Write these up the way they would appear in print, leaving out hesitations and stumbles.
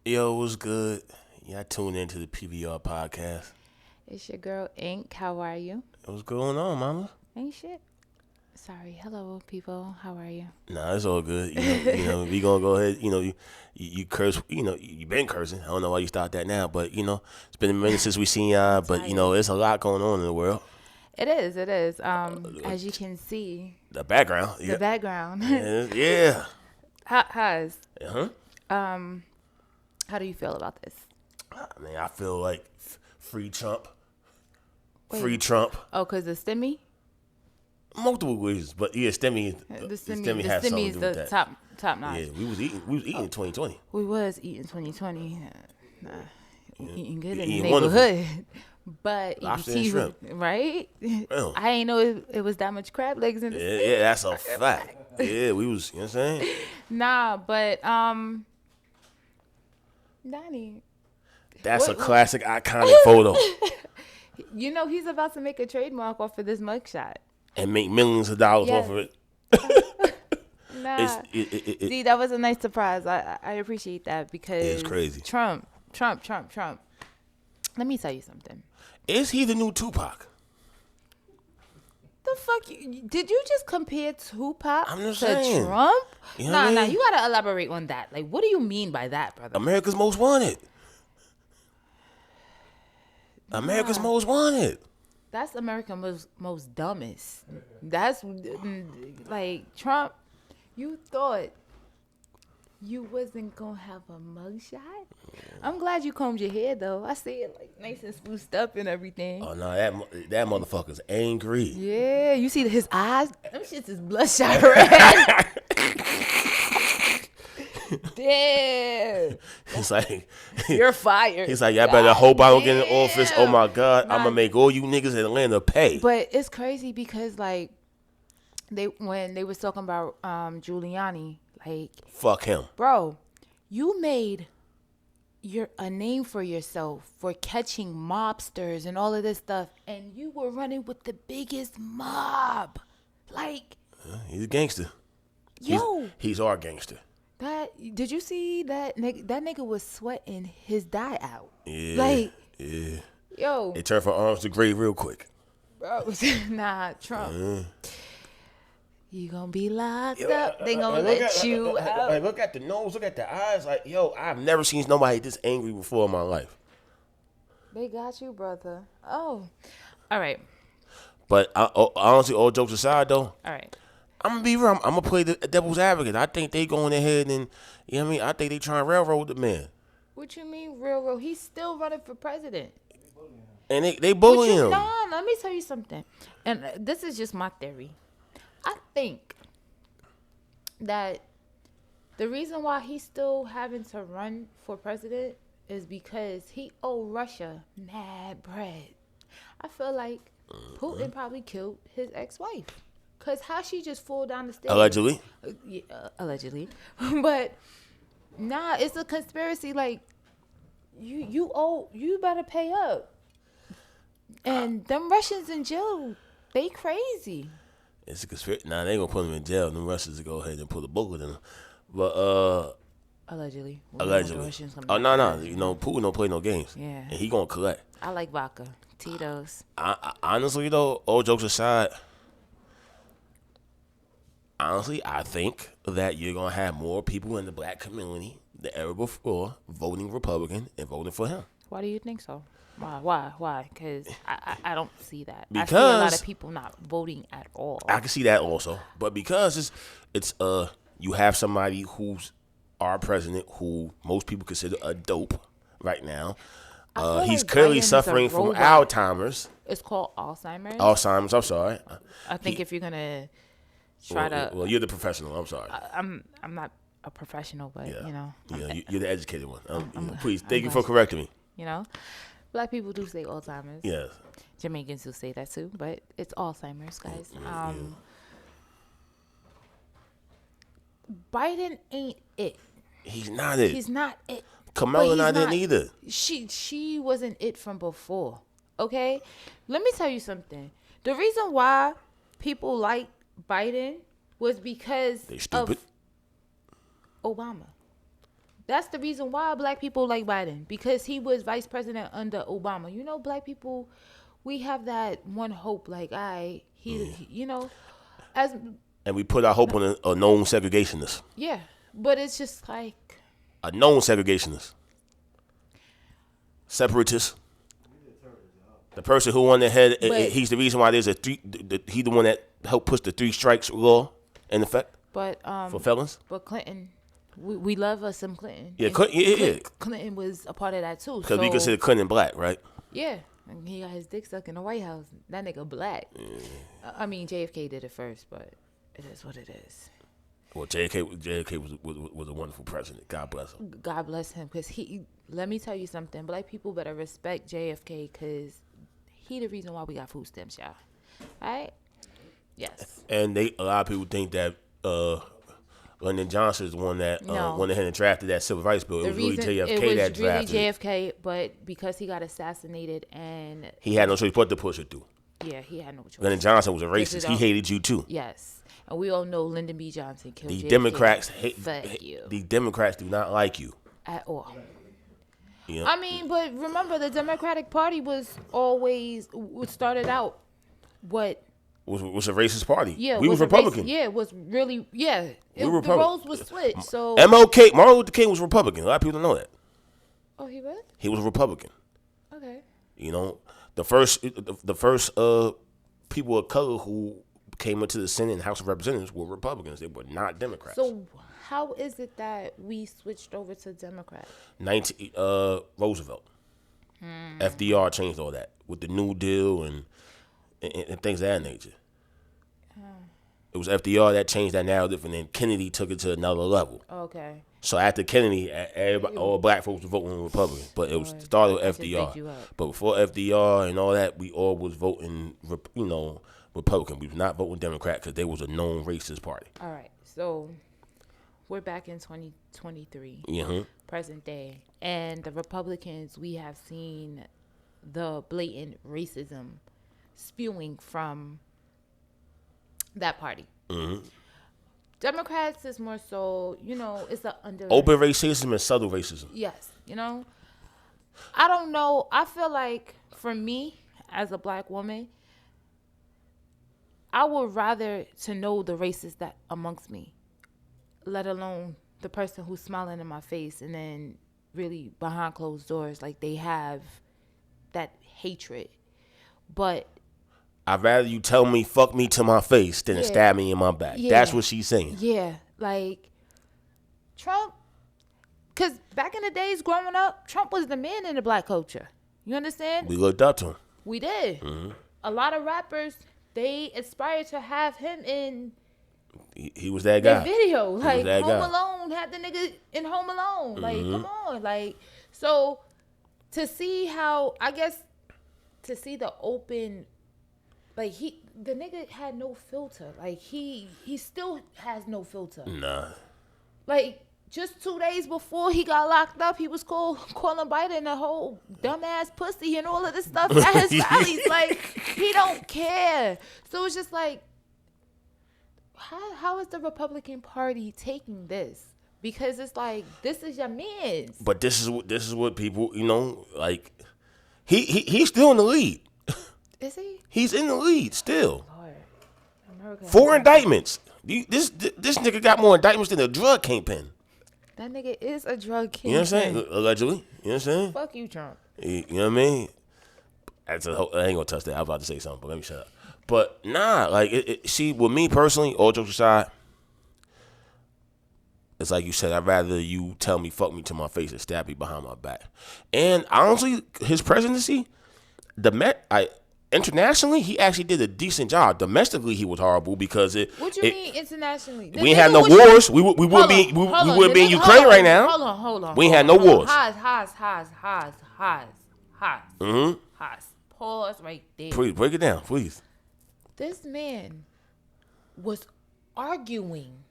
Yo, what's good? Yeah, I tuned into the PBR podcast. It's your girl Ink. How are you? What's going on, mama? Ain't shit. Sorry. Hello, people. How are you? Nah, it's all good. We gonna go ahead. You curse. You been cursing. I don't know why you start that now, but it's been a minute since we seen y'all. I'm But tired. it's a lot going on in the world. It is. It is. As you can see, The background. the background. Yeah. Has Uh-huh. how do you feel about this? I mean, I feel like free Trump. Wait. Free Trump. Oh, cause the stimmy. Multiple reasons, but yeah, STEMI. The STEMI stimmy. The has something stimmy to is do with the that. top notch. Yeah, we was eating. We was eating in 2020. We was eating 2020. We eating good in the Eating wonderful. neighborhood. But Lobster and EBT, shrimp. right? Well. I ain't know it was that much crab legs in the Yeah, that's a fact. Yeah, we was. You know what I'm saying? Nah, but Donnie, That's a What- classic, iconic photo, you know he's about to make a trademark off of this mugshot. and make millions of dollars Yes. off of it. Nah, It see, that was a nice surprise. I appreciate that because It's crazy. Trump. Let me tell you something. Is he the new Tupac? The fuck? Did you just compare Tupac I'm just to saying. Trump? You know what I Nah, mean? you gotta elaborate on that. Like, what do you mean by that, brother? America's Most Wanted. America's Most Wanted. That's America's most dumbest. That's like Trump. You thought you wasn't gonna have a mugshot? I'm glad you combed your hair though. I see it like nice and spruced up and everything. Oh no, that motherfucker's angry. Yeah, you see his eyes? Them shits is bloodshot red. Damn, He's like, you're fired. he's like, y'all better hope I don't get in Damn. office. Oh my God, I'm Nah. gonna make all you niggas in Atlanta pay. But it's crazy because like when they was talking about Giuliani, like, Fuck him. bro, you made a name for yourself for catching mobsters and all of this stuff, and you were running with the biggest mob. Like, He's a gangster. yo, He's our gangster. did you see that nigga? That nigga was sweating his dye out. Yeah. Like, Yeah. yo, They turn from arms to grave real quick. bro, nah, Trump. You gonna be locked Yo, up. They gonna look let you out. Like, look at the nose, look at the eyes. Like, yo, I've never seen nobody this angry before in my life. They got you, brother. Oh, all right, But honestly, all jokes aside, though, all right. I'm gonna be real. I'm gonna play the devil's advocate. I think they going ahead and you know what I mean. I think they trying to railroad the man, What you mean, railroad? He's still running for president. and they bully him. Nah, let me tell you something. And this is just my theory. I think that the reason why he's still having to run for president is because he owe Russia mad bread. I feel like Putin probably killed his ex-wife. Because how she just fall down the stairs? Allegedly, Yeah, allegedly. But nah, it's a conspiracy. Like, you better pay up. And them Russians in jail, they crazy. it's a conspiracy. Nah, they ain't gonna put him in jail. Them Russians to go ahead and put a bullet in him. But Allegedly. We know the allegedly. Russians come Oh back. no, you know Putin don't play no games. Yeah. And he gonna collect. I like vodka. Tito's. Honestly though, all jokes aside, I think that you're gonna have more people in the black community than ever before voting Republican and voting for him. Why do you think so? Why? Because I don't see that. I see a Because- lot of people not voting at all. I can see that also, but because it's you have somebody who's our president who most people consider a dope right now. feel He's like clearly Biden's a suffering from robot. Alzheimer's. It's called Alzheimer's. Alzheimer's. I'm sorry. I think if you're gonna try to, Well, you're the professional. I'm sorry. I'm not a professional, but Yeah. I'm- You're the educated one. Please, I'm thank you for glad- correcting me. you know, black people do say Alzheimer's. Yes. Jamaicans do say that too, but it's Alzheimer's, guys. Biden ain't it. He's not it. He's not it. Kamala But not he's it either. She wasn't it from before. Okay? Let me tell you something. The reason why people like Biden was because They stupid. of Obama. That's the reason why black people like Biden, because he was vice president under Obama. You know, black people, we have that one hope. Like, you know, as And we put our hope on a known segregationist. yeah, but it's just like A known segregationist. Separatist. The person who won the head, he's the reason why there's he's the one that helped push the 3 strikes law in effect for felons. But Clinton, we love us some Clinton. Yeah, Clinton was a part of that too. Because we consider Clinton black, right? Yeah, and he got his dick stuck in the White House. That nigga black. Yeah. I mean, JFK did it first, but it is what it is. Well, JFK was a wonderful president. God bless him. God bless him, because let me tell you something. Black people better respect JFK, because he the reason why we got food stamps, y'all. All right? Yes. And a lot of people think that Lyndon Johnson is the one that went ahead and drafted that civil rights bill. It was really JFK that drafted it. It was really JFK, but because he got assassinated and he had no choice but to push it through. Yeah, he had no choice. Lyndon Johnson was a racist. He hated you too. Yes. And we all know Lyndon B. Johnson killed the JFK. Democrats you. The Democrats do not like you at all. Yeah. I mean, but remember, the Democratic Party was started out was a racist party. Yeah, we was Republican. It was really the roles was switched. So MLK, Martin Luther King was Republican. A lot of people don't know that. Oh, he was? He was a Republican. Okay. You know, the first people of color who came into the Senate and House of Representatives were Republicans. They were not Democrats. So how is it that we switched over to Democrat? Roosevelt. FDR changed all that with the New Deal and things of that nature. It was FDR that changed that narrative, and then Kennedy took it to another level. Okay. So after Kennedy, all black folks were voting Republican, but it was started with FDR. But before FDR and all that, we all was voting, Republican. We was not voting Democrat because they was a known racist party. All right, so we're back in 2023, present day, and the Republicans, we have seen the blatant racism spewing from that party. Democrats is more so, it's the open racism and subtle racism. Yes, I don't know. I feel like for me as a black woman, I would rather to know the racist that amongst me, let alone the person who's smiling in my face and then really behind closed doors, like they have that hatred. But I'd rather you tell me fuck me to my face than to stab me in my back. Yeah. That's what she's saying. Yeah, like Trump, because back in the days growing up, Trump was the man in the black culture. You understand? We looked up to him. We did. A lot of rappers, they aspired to have him in. He was that guy. The video, like Home Alone had the nigga in Home Alone. Like, come on, like, so to see the open, like the nigga had no filter. Like he still has no filter. Nah. Like just 2 days before he got locked up, he was calling Biden a whole dumbass pussy and all of this stuff at his rallies. Like he don't care. So it's just like, how is the Republican Party taking this? Because it's like, this is your man's. But this is what people, like he's still in the lead. Is he? He's in the lead still. Lord. America. 4 indictments. This nigga got more indictments than a drug kingpin. That nigga is a drug kingpin. You know what I'm saying? Allegedly. You know what I'm saying? Fuck you, Trump. You know what I mean? I ain't gonna touch that. I was about to say something, but let me shut up. But nah, like see, with me personally, all jokes aside, it's like you said, I'd rather you tell me fuck me to my face and stab me behind my back. And honestly, his presidency, internationally, he actually did a decent job. Domestically, he was horrible because What you mean internationally? We ain't had no wars. We wouldn't be in Ukraine right now. Hold on. We ain't had no wars. Haas. Pause right there. Please break it down, please. This man was arguing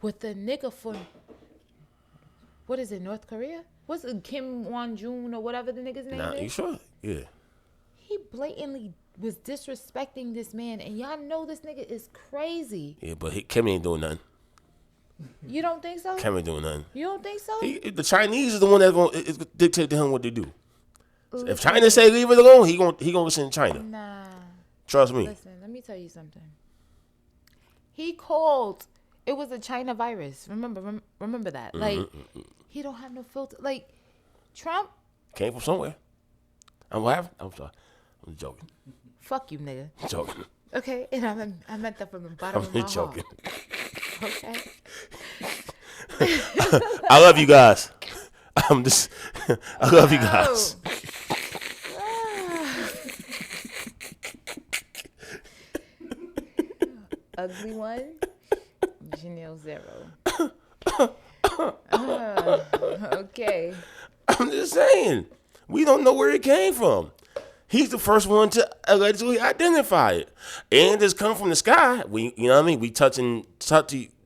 with the nigga from, what is it, North Korea? What's it, Kim Won-jun or whatever the nigga's name is? You sure? Yeah. He blatantly was disrespecting this man, and y'all know this nigga is crazy. Yeah, but Kim ain't doing nothing. You don't think so? Kim ain't doing nothing. You don't think so? The Chinese is the one that's going to dictate to him what they do. So if China say leave it alone, he gonna listen to China. Nah. Trust me. Listen, let me tell you something. He called. It was a China virus. Remember that. Like, he don't have no filter. Like, Trump came from somewhere. I'm laughing. I'm sorry. I'm joking. Fuck you, nigga. I'm joking. Okay, and I meant that from the bottom of my joking. heart. Okay. I love you guys. I love you guys. Ugly one, Janelle 0. Okay. I'm just saying. We don't know where it came from. He's the first one to allegedly identify it. And it's come from the sky. You know what I mean? We touchy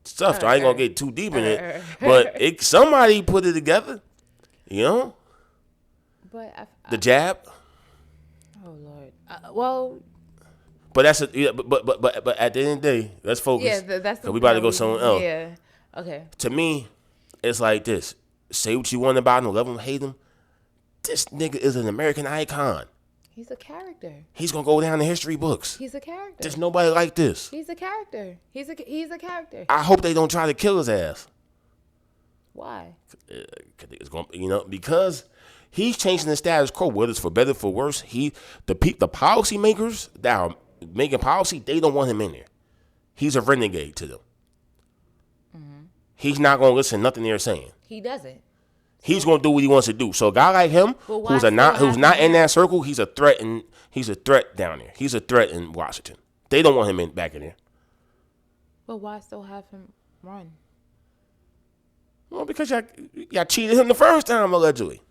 stuff, so I ain't gonna get too deep in it. But somebody put it together. You know? But the jab. Oh Lord. Well. But that's but at the end of the day, let's focus. Yeah, that's the. We about to go somewhere else. Yeah. Okay. To me, it's like this. Say what you want about him, love him, hate him. This nigga is an American icon. He's a character. He's gonna go down in history books. He's a character. There's nobody like this. He's a character. He's a character. I hope they don't try to kill his ass. Why? It's gonna, because he's changing the status quo, whether it's for better or for worse. The policymakers that are making policy, they don't want him in there. He's a renegade to them. Mm-hmm. He's not gonna listen to nothing they're saying. He doesn't. He's gonna do what he wants to do. So a guy like him, who's not in that circle, he's a threat down there. He's a threat in Washington. They don't want him back in there. But why still have him run? Well, because y'all cheated him the first time, allegedly.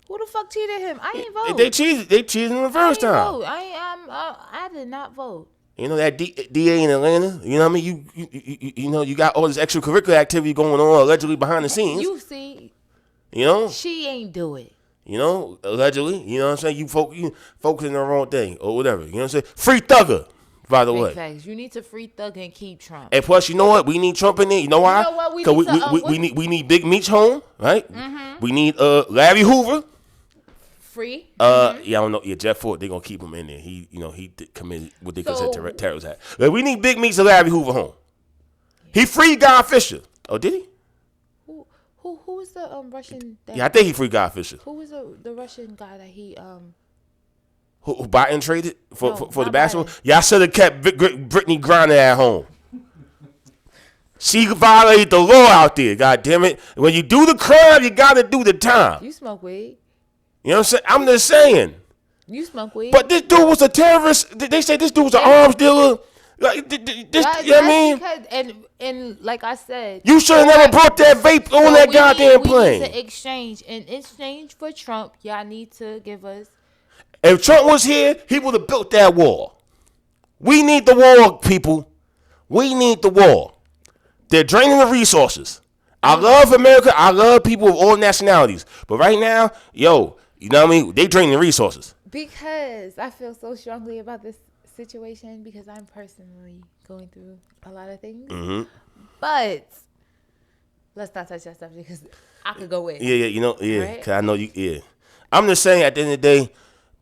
Who the fuck cheated him? I ain't vote. They cheated him the first time. Vote. I did not vote. You know that DA in Atlanta. You know what I mean. You got all this extracurricular activity going on allegedly behind the scenes. You see. You know. She ain't do it. You know, allegedly. You know what I'm saying. You focusing on the wrong thing or whatever. You know what I'm saying. Free Thugger. By the way, facts. You need to free Thug and keep Trump. And plus, you know what? We need Trump in there. You know why? Because we need Big Meech home, right? Mm-hmm. We need Larry Hoover. Free. Yeah, I don't know. Yeah, Jeff Ford. They gonna keep him in there. He committed what they consider terrorist act. Like, we need Big Meech and Larry Hoover home. He freed Guy Fisher. Oh, did he? Who was the Russian? I think he freed Guy Fisher. Who was the Russian guy that he Who Biden traded for the basketball? Biden. Y'all should have kept Brittany Griner at home. She violated the law out there. God damn it! When you do the crime, you gotta do the time. You smoke weed. You know what I'm saying? I'm just saying. You smoke weed. But this dude was a terrorist. They say this dude was an arms dealer. Like this, you know what I mean? Because, and like I said, you should have never brought that vape on that goddamn plane. We need to exchange. In exchange for Trump, y'all need to give us. If Trump was here, he would have built that wall. We need the wall, people. We need the wall. They're draining the resources. I love America. I love people of all nationalities. But right now, you know what I mean? They draining the resources. Because I feel so strongly about this situation because I'm personally going through a lot of things. Mm-hmm. But let's not touch that stuff because I could go in. Yeah. Right? Because I know you, yeah. I'm just saying at the end of the day,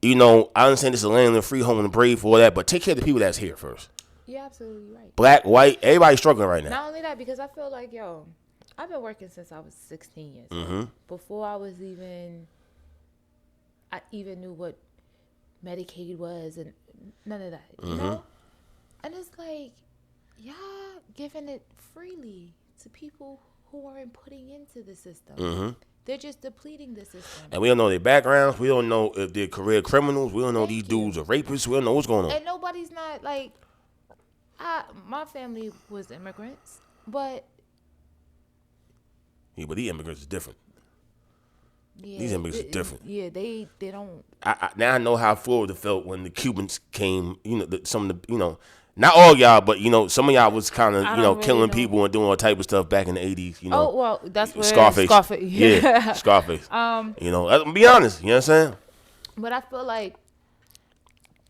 I understand this is a land of the free, home, and the brave for all that, but take care of the people that's here first. You're absolutely right. Black, white, everybody's struggling right now. Not only that, because I feel like, I've been working since I was 16 years old. Mm-hmm. Before I even knew what Medicaid was and none of that, you know? And it's like, y'all giving it freely to people who aren't putting into the system. Mm-hmm. They're just depleting the system. And we don't know their backgrounds. We don't know if they're career criminals. We don't know these dudes are rapists. We don't know what's going on. And nobody's not like, my family was immigrants, but. Yeah, but these immigrants is different. Yeah, these immigrants are different. Yeah, they don't. Now I know how Florida felt when the Cubans came. Some of the, not all y'all, but some of y'all was kind of killing people and doing all type of stuff back in the 80s. Oh well, that's where Scarface. Yeah, Scarface. Let's be honest. You know what I'm saying? But I feel like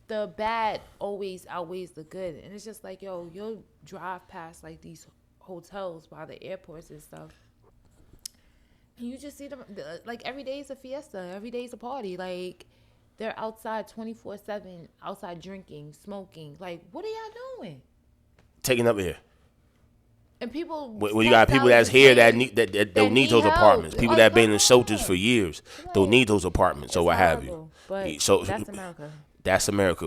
the bad always outweighs the good, and it's just like you'll drive past like these hotels by the airports and stuff. And you just see them, like, every day is a fiesta. Every day is a party. Like, they're outside 24/7, outside drinking, smoking. Like, what are y'all doing? Taking up here. And people. Well, you got people that's here that don't need those help. apartments. People that been in come shelters on. for years Like, don't need those apartments or it's what have you. horrible, but So that's America. That's America